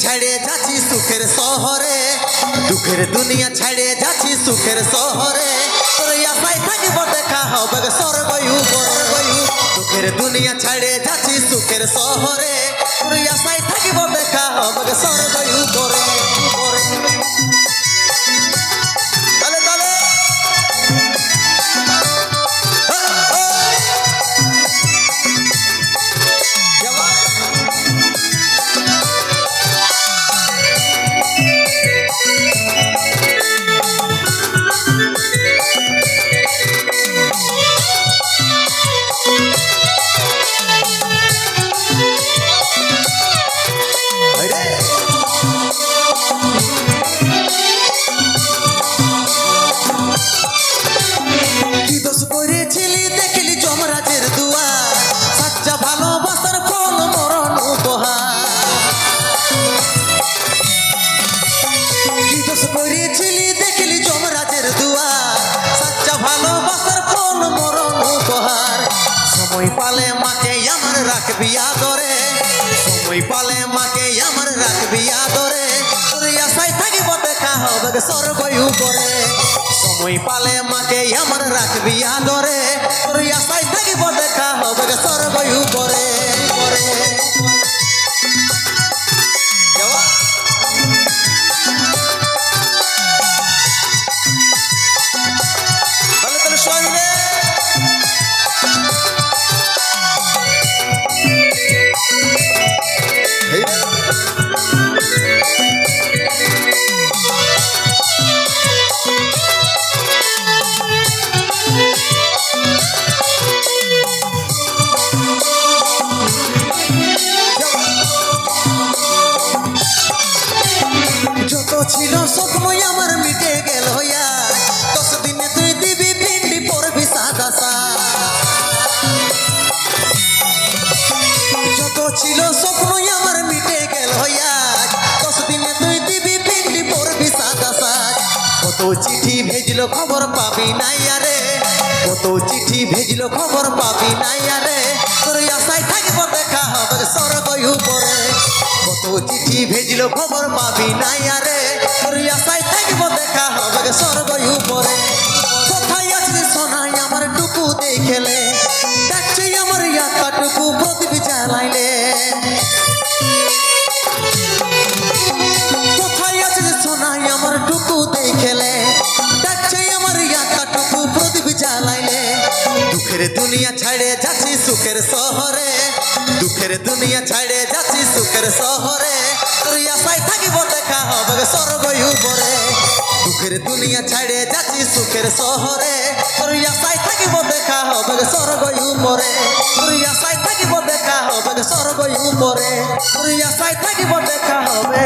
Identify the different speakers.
Speaker 1: ছাড়ে যাচ্ছি সুখের শহরে, দুঃখের দুনিয়া ছাড়ে যাচ্ছি সুখের শহরে, তোর আশায় থাকিব দেখা হবে স্বর্গ উপরে। দুঃখের দুনিয়া ছাড়ে যাচ্ছি সুখের শহরে, তোর আশায় থাকিব দেখা হবে স্বর্গ উপরে। সময় পালে মাকে আমার রাখবি আদরে, সময় পালে মাকে আমার রাখবি আদরে, তোর আশায় থাকিব দেখা হবে স্বর্গ উপরে। সময় পালে মাকে আমার রাখবি আদরে, তোর আশায় থাকিব দেখা হবে স্বর্গ উপরে। যত ছিল স্বপ্ন আমার মিটে গেল, 10 দিনে তুই দিবি পিন্ডি পড়বি সাদা সাদ। যত ছিল স্বপ্ন আমার মিটে গেল, 10 দিনে তুই দিবি পিন্ডি পড়বি সাদা সাদ। কত চিঠি ভেজলো খবর পাবি নাই আরে, কত চিঠি ভেজলো খবর পাবি নাই আরে, তোর আশায় থাকিব দেখা হবে স্বর্গ উপরে। কত চিঠি ভেজলো খবর পাবি নাই আরে, তোর আশায় থাকিব দেখা হবে স্বর্গ উপরে। কোথায় আছে সোনাই আমার টুকু দেখলে, দেখছে আমার ইয়াকাটুকু প্রদীপ জ্বালাইলে। কোথায় আছে সোনাই আমার টুকু দেখলে, দেখছে আমার ইয়াকাটুকু প্রদীপ জ্বালাইলে। দুঃখের দুনিয়া ছাড়ে যাচ্ছি সুখের শহরে, দুঃখের দুনিয়া ছাড়ে যাচ্ছি সুখের শহরে, তোর আশায় থাকিব দেখা হবে স্বর্গ উপরে। দুঃখের দুনিয়া ছাড়ে যাচ্ছি সুখের শহরে, তোর আশায় থাকিব দেখা হবে স্বর্গ উপরে। তোর আশায় থাকিব দেখা হবে স্বর্গ উপরে, তোর আশায় থাকিব দেখা হবে।